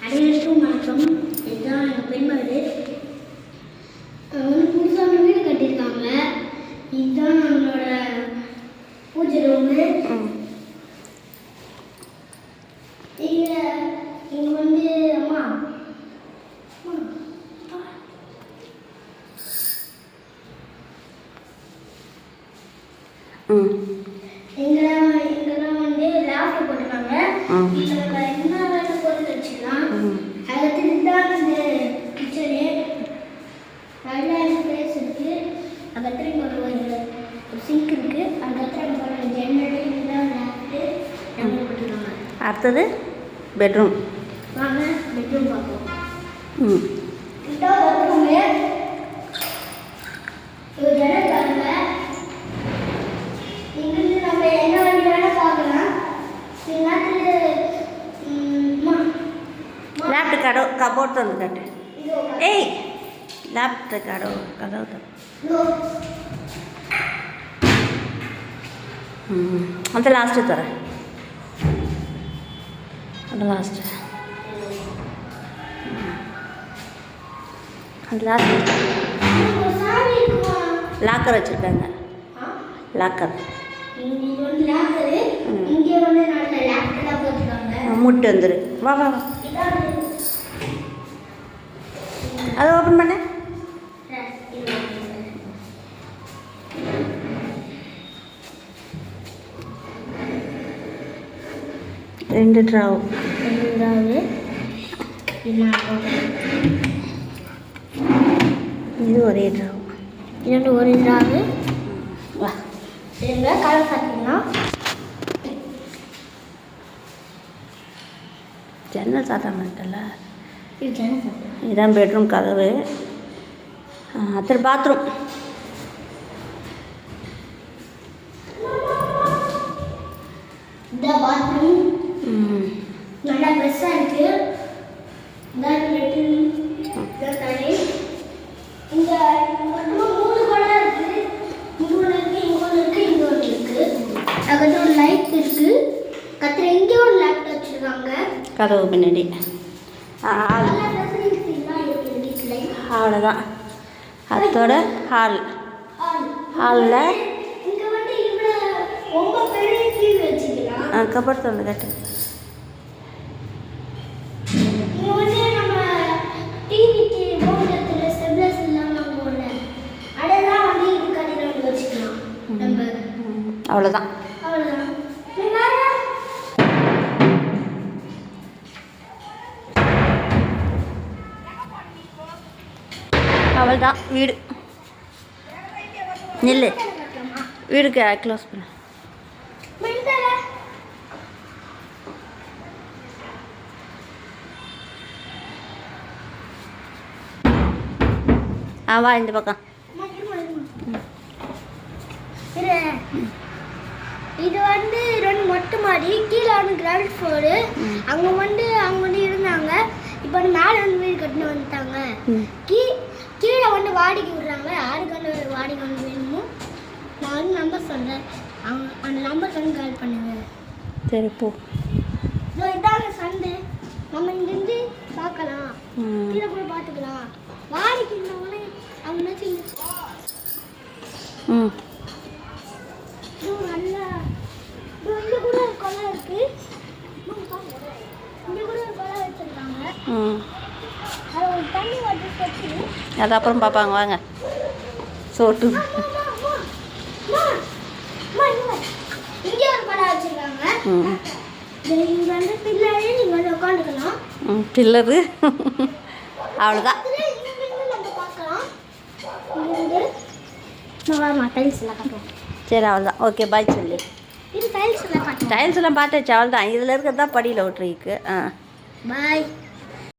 அனைவருக்கும் வணக்கம். இதுதான் எங்கள் பெண்மகள். புதுசாக வீடு கட்டியிருக்காங்க. இதுதான் நம்மளோட பூஜை ரூமு. இங்கே வந்து அம்மா இங்கெல்லாம் வந்து லேப்டாப் போட்டுருக்காங்க. இதில் என்ன வேலை பொருள் வச்சுக்கலாம். அதுக்கு தான் இந்த கிச்சனு நல்லா ஸ்பேஸ் இருக்குது. அதுக்கப்புறம் ஒரு சிங்க் இருக்குது. அதுக்கப்புறம் ஜென்னல் இதெல்லாம் லேப்டு நம்ம போட்டுருக்காங்க. அடுத்தது பெட்ரூம். வாங்க பெட்ரூம் பார்ப்போம். இதுதான் பெட்ரூமு. ஒரு ஜன்னல் பாருங்க. இங்கிருந்து நம்ம என்ன வண்டி வேணால் பார்க்கலாம். லேப்டு கபோர்ட் வந்து கட்டு. ஏய் லேப்டு கதவு அந்த லாஸ்ட்டு தரேன். அந்த லாஸ்ட்டு லாக்கர் வச்சுருக்காங்க. லாக்கர் முட்டு வந்துரு. வா வா வா அதை ஓப்பன் பண்ண. ரெண்டு ட்ராவு. இது ஒரே ட்ராவு. இரண்டு ஒரே ட்ராவு. வா இதுங்க கலர் பார்த்தீங்கன்னா ஜன்னல் சாத்தாமட்டல. இது ஜன்னல். இதுதான் பெட்ரூம் கதவு. அப்புறம் பாத்ரூம். இந்த பாத்ரூம் நல்லா பெருசாக இருக்குது. இந்த லெட்டின் தண்ணி. இந்த மூணு குடம் இருக்குது. இங்கே ஒன்று இருக்குது, இங்கே ஒன்று இருக்குது, இங்கே ஒன்று இருக்குது. அதுக்கப்புறம் ஒரு லைட் இருக்குது. கத்திர இங்கே ஒரு லேப்டாப் வச்சுருக்காங்க கதவு பின்னாடி. அவ்வளோதான். அதோட ஹால். ஹாலில் இங்கே வந்து இவ்வளோ ரொம்ப பெரிய டிவி வச்சுக்கலாம். கபோர்ட் வந்து கட்டு. இங்கே வந்து நம்ம டிவிக்கு போடுறதுல ஸ்டெப்லஸ் இல்லாமல் போடல. அதெல்லாம் வந்து இது கடையில் வந்து வச்சுக்கலாம் நம்ம. அவ்வளோதான். அவ்வளோதான். அவ்வளோதான் வீடு. நில்லு. வீடுக்கு க்ளோஸ் பண்ணு. வா இந்த பக்கம். இது வந்து ரெண்டு மொட்டை மாடி. கீழே வந்து கிரவுண்ட் ஃப்ளோரு. அவங்க வந்து இருந்தாங்க. இப்போ வந்து மேலே வந்து வீடு கட்டினு வந்துட்டாங்க. கீழே வந்து வாடகை விடுறாங்க. யாருக்கு வந்து வாடகை வந்து வேணுமோ நான் வந்து நம்பர் சொல்கிறேன். அந்த நம்பருக்கு வந்து கால் பண்ணுங்க. சரி போ. இதாங்க சண்டை. நம்ம இங்கேருந்து பார்க்கலாம். கீழே போய் பார்த்துக்கலாம். வாடகைக்கு இருந்தவங்களே அவங்க நல்லா இங்கே கூட ஒரு குளம் இருக்கு. இங்கே கூட ஒரு குளம் வச்சுருக்காங்க. அது ஒரு தண்ணி வாட்டர் வச்சு அது அப்புறம் பார்ப்பாங்க. வாங்க சோட்டு. இங்கே ஒரு குளம் வச்சுருக்காங்க. இங்கே வந்து பிள்ளையே நீங்கள் வந்து உட்காந்துக்கலாம். பில்லரு. அவ்வளோதான். சரி அவ்வளோதான். ஓகே பாய் சொல்லி. இது டைல்ஸ் எல்லாம் டைல்ஸ் எல்லாம் பார்த்தாச்சு. அவ்வளோதான். இதில் இருக்கிறது தான் படியில் விட்டுருக்கு. பாய்.